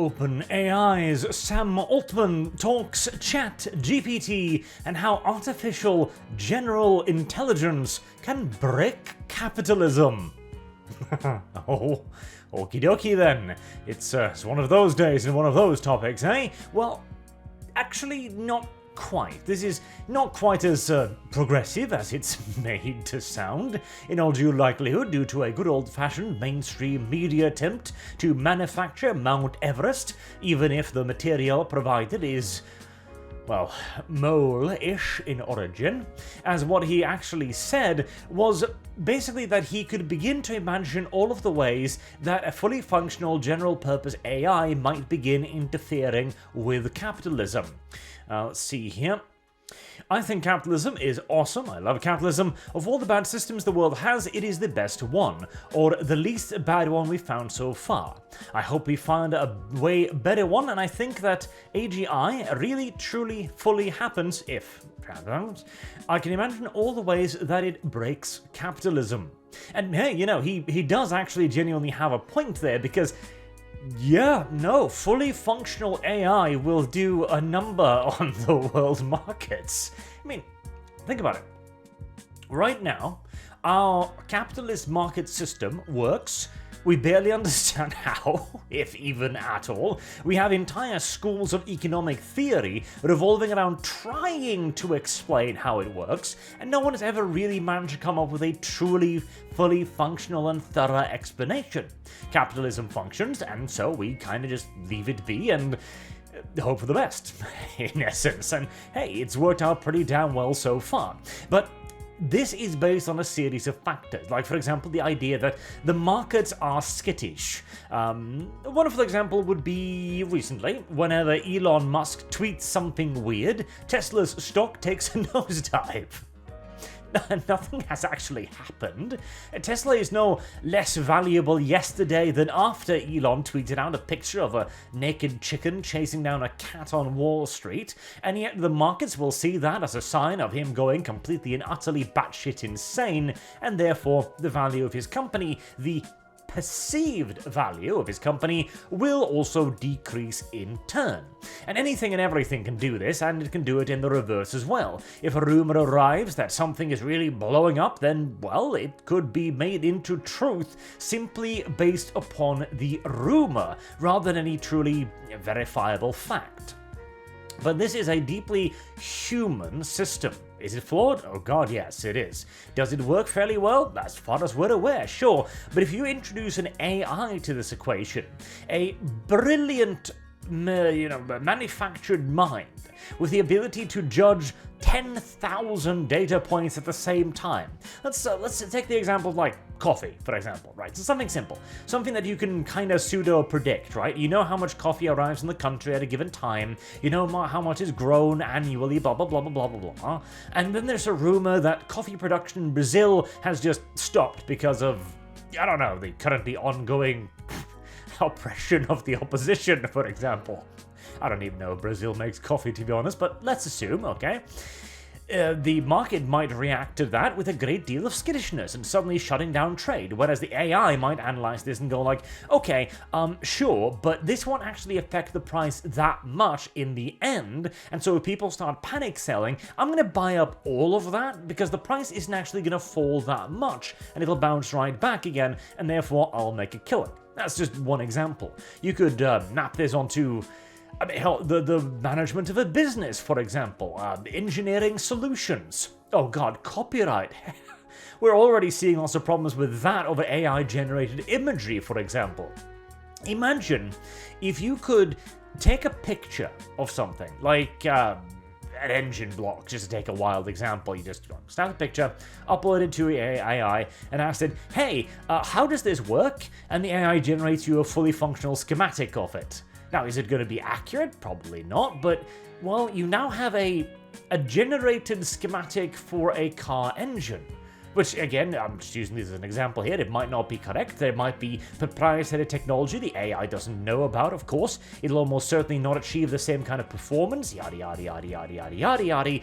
OpenAI's Sam Altman talks ChatGPT and how artificial general intelligence can break capitalism. Oh, okie dokie then. It's one of those days and one of those topics, eh? Well, actually not quite. This is not quite as progressive as it's made to sound, in all due likelihood due to a good old-fashioned mainstream media attempt to manufacture Mount Everest, even if the material provided is, well, mole-ish in origin, as what he actually said was basically that he could begin to imagine all of the ways that a fully functional general-purpose AI might begin interfering with capitalism. Let's see here. I think capitalism is awesome. I love capitalism. Of all the bad systems the world has, it is the best one, or the least bad one we've found so far. I hope we find a way better one, and I think that AGI really, truly, fully happens if I can imagine all the ways that it breaks capitalism. And hey, you know, he does actually genuinely have a point there, because yeah, no, fully functional AI will do a number on the world markets. I mean, think about it. Right now, our capitalist market system works. We barely understand how, if even at all. We have entire schools of economic theory revolving around trying to explain how it works, and no one has ever really managed to come up with a truly, fully functional and thorough explanation. Capitalism functions, and so we kind of just leave it be and hope for the best, in essence. And hey, it's worked out pretty damn well so far. But this is based on a series of factors, like for example the idea that the markets are skittish. A wonderful example would be recently, whenever Elon Musk tweets something weird, Tesla's stock takes a nosedive. Nothing has actually happened. Tesla is no less valuable yesterday than after Elon tweeted out a picture of a naked chicken chasing down a cat on Wall Street, and yet the markets will see that as a sign of him going completely and utterly batshit insane, and therefore the value of his company, the perceived value of his company, will also decrease in turn. And anything and everything can do this, and it can do it in the reverse as well. If a rumor arrives that something is really blowing up, then, well, it could be made into truth simply based upon the rumor, rather than any truly verifiable fact. But this is a deeply human system. Is it flawed? Oh god, yes, it is. Does it work fairly well? As far as we're aware, sure. But if you introduce an AI to this equation, a brilliant, manufactured mind with the ability to judge 10,000 data points at the same time. Let's take the example of like coffee, for example, right? So something simple, something that you can kind of pseudo-predict, right? You know how much coffee arrives in the country at a given time, you know how much is grown annually, blah, blah, blah, blah, blah, blah, blah. And then there's a rumor that coffee production in Brazil has just stopped because of, I don't know, the currently ongoing oppression of the opposition, for example. I don't even know if Brazil makes coffee, to be honest, but let's assume, okay? The market might react to that with a great deal of skittishness and suddenly shutting down trade, whereas the AI might analyze this and go like, okay, sure, but this won't actually affect the price that much in the end, and so if people start panic selling, I'm going to buy up all of that because the price isn't actually going to fall that much, and it'll bounce right back again, and therefore I'll make a killing. That's just one example. You could map this onto the management of a business, for example, engineering solutions. Oh god, copyright. We're already seeing lots of problems with that over AI-generated imagery, for example. Imagine if you could take a picture of something, like an engine block, just to take a wild example. You just snap a picture, upload it to AI, and ask it, hey, how does this work? And the AI generates you a fully functional schematic of it. Now, is it going to be accurate? Probably not, but, well, you now have a generated schematic for a car engine. Which, again, I'm just using this as an example here, it might not be correct, there might be proprietary technology the AI doesn't know about, of course, it'll almost certainly not achieve the same kind of performance, yada yada yada yada yada yada yada.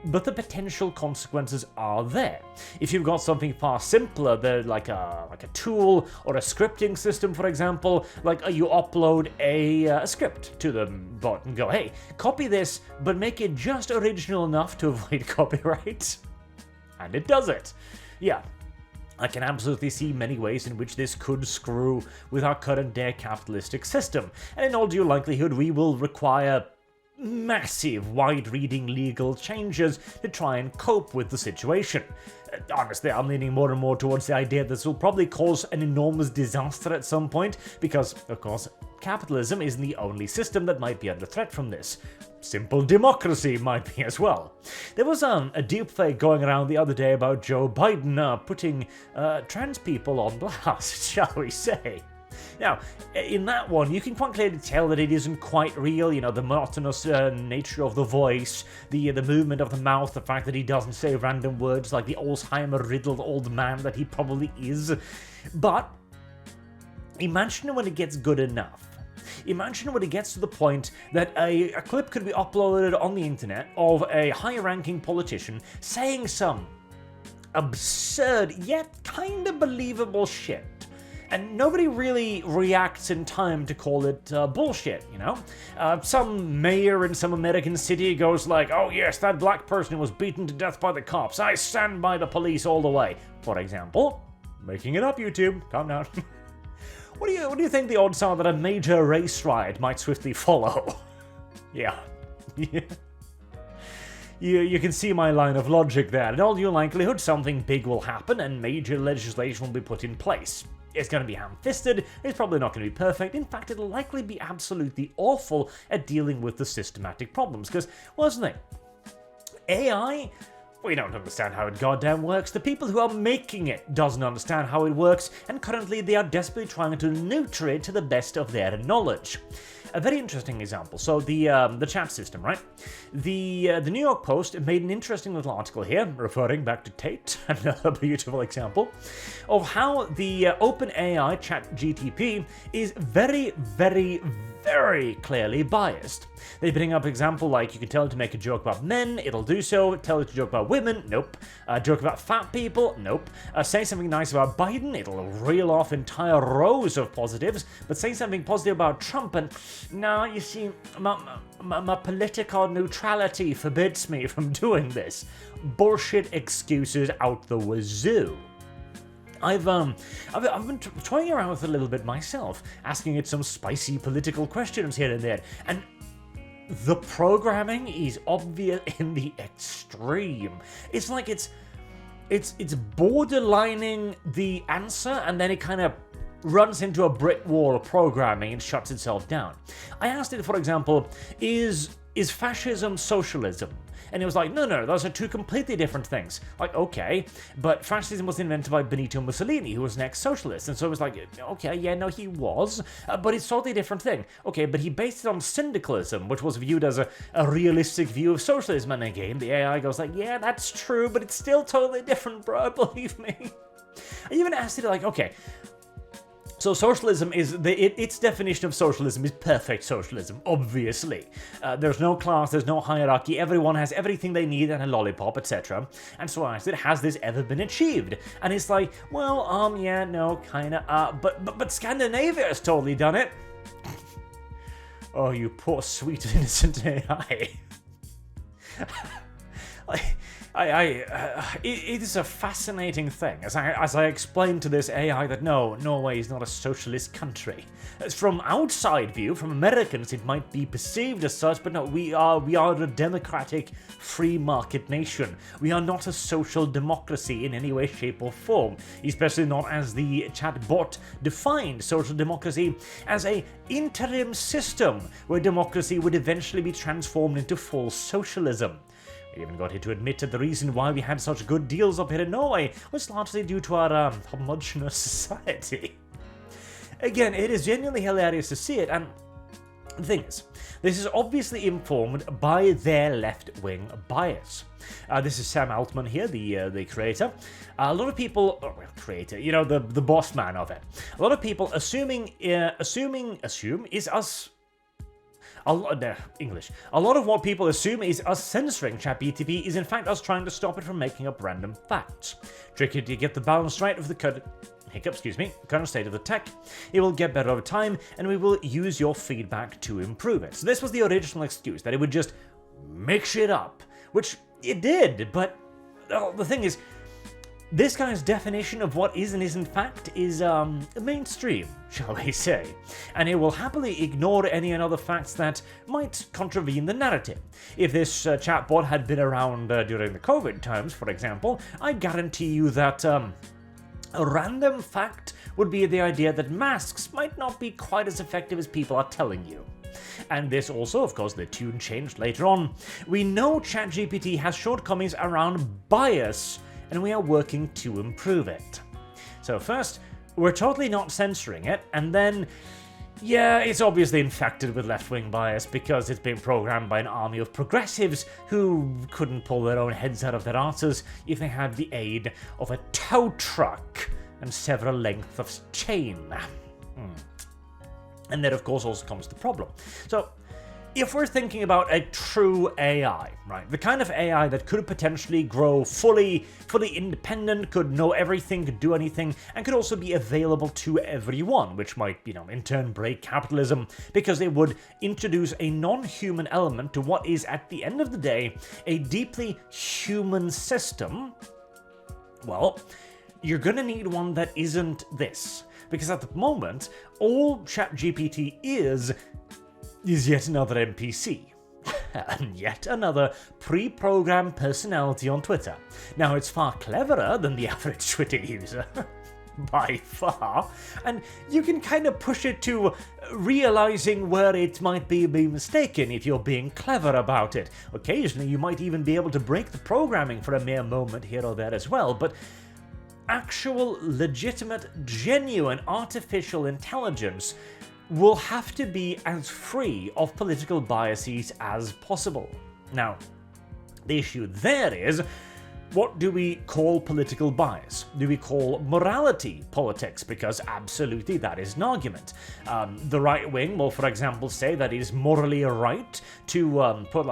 but the potential consequences are there. If you've got something far simpler, like a tool or a scripting system, for example, like you upload a script to the bot and go, hey, copy this, but make it just original enough to avoid copyright. And it does it. Yeah. I can absolutely see many ways in which this could screw with our current day capitalistic system, and in all due likelihood we will require massive, wide-reading legal changes to try and cope with the situation. Honestly, I'm leaning more and more towards the idea that this will probably cause an enormous disaster at some point, because, of course, capitalism isn't the only system that might be under threat from this. Simple democracy might be as well. There was a deepfake going around the other day about Joe Biden putting trans people on blast, shall we say. Now, in that one, you can quite clearly tell that it isn't quite real, you know, the monotonous nature of the voice, the movement of the mouth, the fact that he doesn't say random words like the Alzheimer-riddled old man that he probably is. But imagine when it gets good enough. Imagine when it gets to the point that a clip could be uploaded on the internet of a high-ranking politician saying some absurd yet kind of believable shit. And nobody really reacts in time to call it bullshit, you know? Some mayor in some American city goes like, oh yes, that black person was beaten to death by the cops. I stand by the police all the way. For example, making it up, YouTube. Calm down. What do you think the odds are that a major race riot might swiftly follow? Yeah. You can see my line of logic there. In all due likelihood, something big will happen and major legislation will be put in place. It's going to be ham-fisted, it's probably not going to be perfect, in fact it'll likely be absolutely awful at dealing with the systematic problems, because, well, isn't it? AI? We don't understand how it goddamn works, the people who are making it doesn't understand how it works, and currently they are desperately trying to neuter it to the best of their knowledge. A very interesting example. So the chat system, right? The New York Post made an interesting little article here, referring back to Tate, another beautiful example, of how the OpenAI ChatGPT is very, very, very clearly biased. They bring up example like you can tell it to make a joke about men, it'll do so. Tell it to joke about women, nope. Joke about fat people, nope. Say something nice about Biden, it'll reel off entire rows of positives. But say something positive about Trump, and no, you see, my political neutrality forbids me from doing this. Bullshit excuses out the wazoo. I've been toying around with it a little bit myself, asking it some spicy political questions here and there, and the programming is obvious in the extreme. It's like it's borderlining the answer, and then it kind of runs into a brick wall of programming and shuts itself down. I asked it, for example, is fascism socialism? And it was like, no, those are two completely different things. Like, okay, but fascism was invented by Benito Mussolini, who was an ex-socialist. And so it was like, okay, yeah, no, he was, but it's totally different thing. Okay, but he based it on syndicalism, which was viewed as a realistic view of socialism. And again, the AI goes like, yeah, that's true, but it's still totally different, bro, believe me. I even asked it, like, okay, so socialism is, its definition of socialism is perfect socialism, obviously. There's no class, there's no hierarchy, everyone has everything they need and a lollipop, etc. And so I asked it, has this ever been achieved? And it's like, well, yeah, no, kinda, but Scandinavia has totally done it. Oh, you poor, sweet, innocent AI. It is a fascinating thing, as I explained to this AI that no, Norway is not a socialist country. From outside view, from Americans, it might be perceived as such, but no, we are a democratic, free market nation. We are not a social democracy in any way, shape, or form, especially not as the chatbot defined social democracy as a interim system where democracy would eventually be transformed into full socialism. I even got here to admit that the reason why we had such good deals up here in Norway was largely due to our homogenous society. Again, it is genuinely hilarious to see it, and the thing is, this is obviously informed by their left-wing bias. This is Sam Altman here, the creator. A lot of people, the boss man of it. A lot of people assume is us. English. A lot of what people assume is us censoring ChatGPT is in fact us trying to stop it from making up random facts. Tricky to get the balance right of the current state of the tech. It will get better over time, and we will use your feedback to improve it. So this was the original excuse, that it would just make shit up, which it did, but the thing is, this guy's definition of what is and isn't fact is mainstream, shall we say, and it will happily ignore any and other facts that might contravene the narrative. If this chatbot had been around during the COVID times, for example, I guarantee you that a random fact would be the idea that masks might not be quite as effective as people are telling you. And this also, of course, the tune changed later on. We know ChatGPT has shortcomings around bias, and we are working to improve it. So first, we're totally not censoring it, and then, yeah, it's obviously infected with left-wing bias because it's been programmed by an army of progressives who couldn't pull their own heads out of their asses if they had the aid of a tow truck and several lengths of chain. And then, of course, also comes the problem. So, if we're thinking about a true AI, right, the kind of AI that could potentially grow fully independent, could know everything, could do anything, and could also be available to everyone, which might, in turn break capitalism, because it would introduce a non-human element to what is, at the end of the day, a deeply human system, well, you're gonna need one that isn't this. Because at the moment, all ChatGPT is yet another NPC. And yet another pre-programmed personality on Twitter. Now, it's far cleverer than the average Twitter user, by far, and you can kind of push it to realizing where it might be mistaken if you're being clever about it. Occasionally, you might even be able to break the programming for a mere moment here or there as well, but actual, legitimate, genuine artificial intelligence will have to be as free of political biases as possible. Now, the issue there is, what do we call political bias? Do we call morality politics? Because absolutely that is an argument. The right wing will, for example, say that it is morally right to put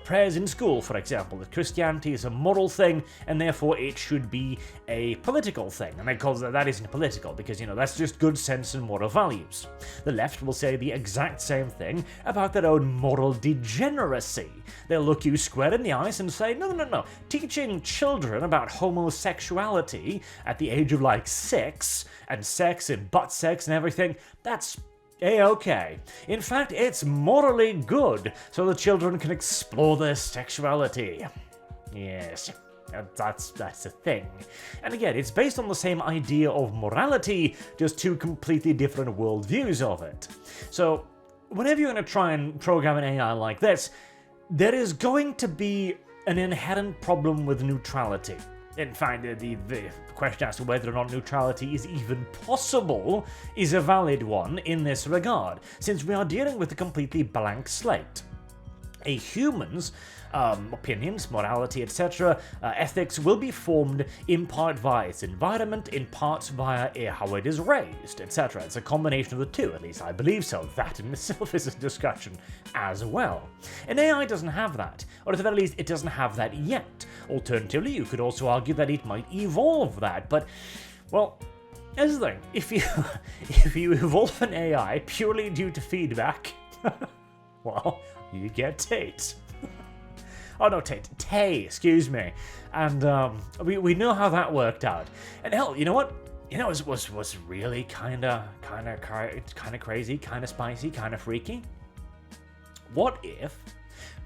prayers in school, for example, that Christianity is a moral thing and therefore it should be a political thing. And they call that isn't political because, that's just good sense and moral values. The left will say the exact same thing about their own moral degeneracy. They'll look you square in the eyes and say, no, teaching children about homosexuality at the age of 6 and sex and butt sex and everything, that's A-okay. In fact, it's morally good so the children can explore their sexuality. Yes, that's a thing. And again, it's based on the same idea of morality, just two completely different worldviews of it. So, whenever you're going to try and program an AI like this, there is going to be an inherent problem with neutrality. In fact, the question as to whether or not neutrality is even possible is a valid one in this regard, since we are dealing with a completely blank slate. A human's opinions, morality, etc., ethics will be formed in part via its environment, in parts via how it is raised, etc. It's a combination of the two, at least I believe so. That in itself is a discussion as well. An AI doesn't have that, or at the very least, it doesn't have that yet. Alternatively, you could also argue that it might evolve that, but, well, here's the thing. If you evolve an AI purely due to feedback, well, you get Tate. Oh no, Tay, excuse me. And we know how that worked out. And hell, you know what? It was really kind of crazy, kind of spicy, kind of freaky. What if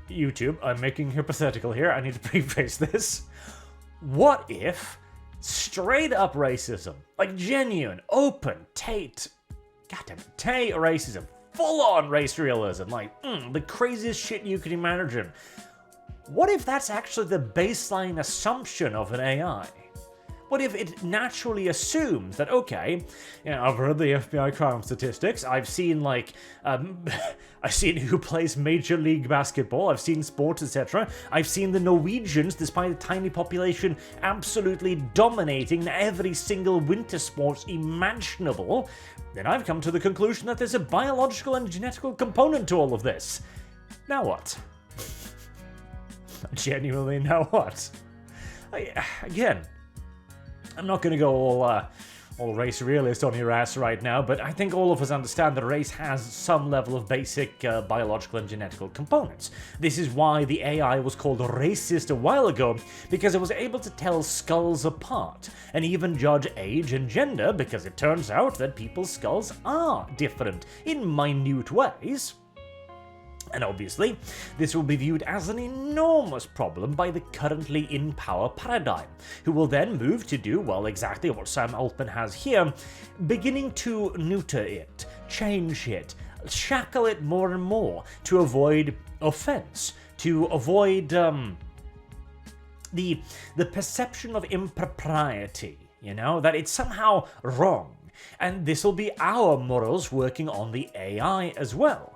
YouTube? I'm making hypothetical here. I need to preface this. What if straight up racism, like genuine, open, Tay racism, full on race realism, the craziest shit you can imagine. What if that's actually the baseline assumption of an AI? What if it naturally assumes that, okay, I've read the FBI crime statistics, I've seen, like, I've seen who plays Major League Basketball, I've seen sports, etc. I've seen the Norwegians, despite a tiny population, absolutely dominating every single winter sport imaginable. Then I've come to the conclusion that there's a biological and genetical component to all of this. Now what? Genuinely, now what? Again, I'm not going to go all race realist on your ass right now, but I think all of us understand that race has some level of basic biological and genetical components. This is why the AI was called racist a while ago, because it was able to tell skulls apart, and even judge age and gender, because it turns out that people's skulls are different in minute ways. And obviously, this will be viewed as an enormous problem by the currently in power paradigm, who will then move to do, well, exactly what Sam Altman has here, beginning to neuter it, change it, shackle it more and more to avoid offense, to avoid the perception of impropriety, that it's somehow wrong. And this will be our morals working on the AI as well.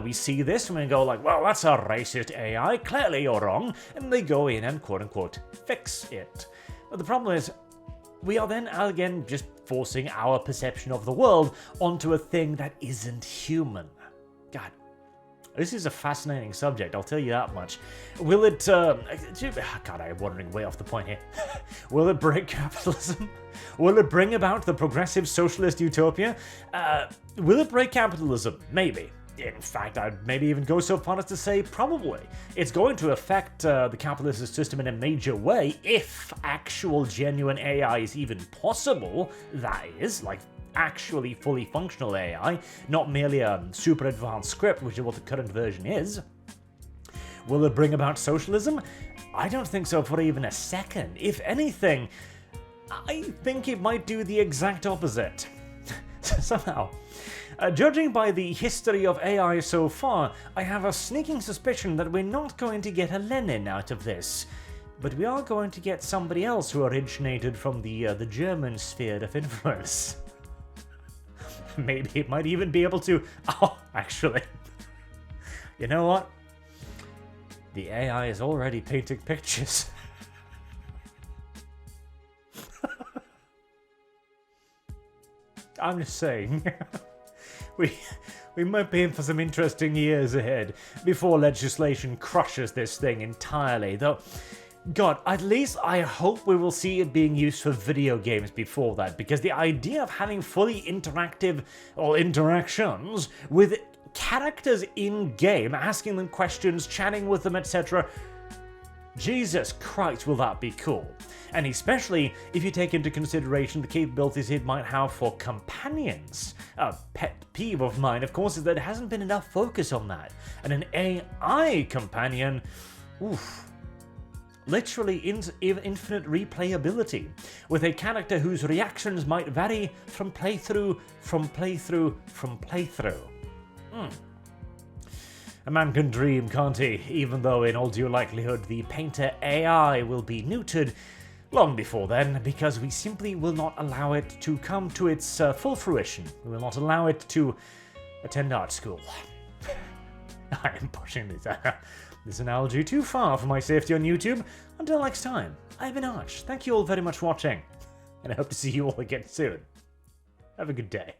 We see this and we go like, well, that's a racist AI, clearly you're wrong, and they go in and quote-unquote fix it. But the problem is, we are then again just forcing our perception of the world onto a thing that isn't human. God, this is a fascinating subject, I'll tell you that much. Will it, God, I'm wandering way off the point here. Will it break capitalism? Will it bring about the progressive socialist utopia? Will it break capitalism? Maybe. In fact, I'd maybe even go so far as to say probably. It's going to affect the capitalist system in a major way if actual genuine AI is even possible, that is, like actually fully functional AI, not merely a super advanced script, which is what the current version is. Will it bring about socialism? I don't think so for even a second. If anything, I think it might do the exact opposite. Somehow. Judging by the history of AI so far, I have a sneaking suspicion that we're not going to get a Lenin out of this. But we are going to get somebody else who originated from the German sphere of influence. Maybe it might even be able to... Oh, actually. You know what? The AI is already painting pictures. I'm just saying. We might be in for some interesting years ahead before legislation crushes this thing entirely, though, God, at least I hope we will see it being used for video games before that, because the idea of having fully interactive or interactions with characters in-game, asking them questions, chatting with them, etc., Jesus Christ, will that be cool. And especially if you take into consideration the capabilities it might have for companions. A pet peeve of mine, of course, is that there hasn't been enough focus on that. And an AI companion, oof, literally infinite replayability, with a character whose reactions might vary from playthrough. A man can dream, can't he? Even though in all due likelihood the painter AI will be neutered long before then, because we simply will not allow it to come to its full fruition. We will not allow it to attend art school. I am pushing this analogy too far for my safety on YouTube. Until next time, I've been Arch. Thank you all very much for watching, and I hope to see you all again soon. Have a good day.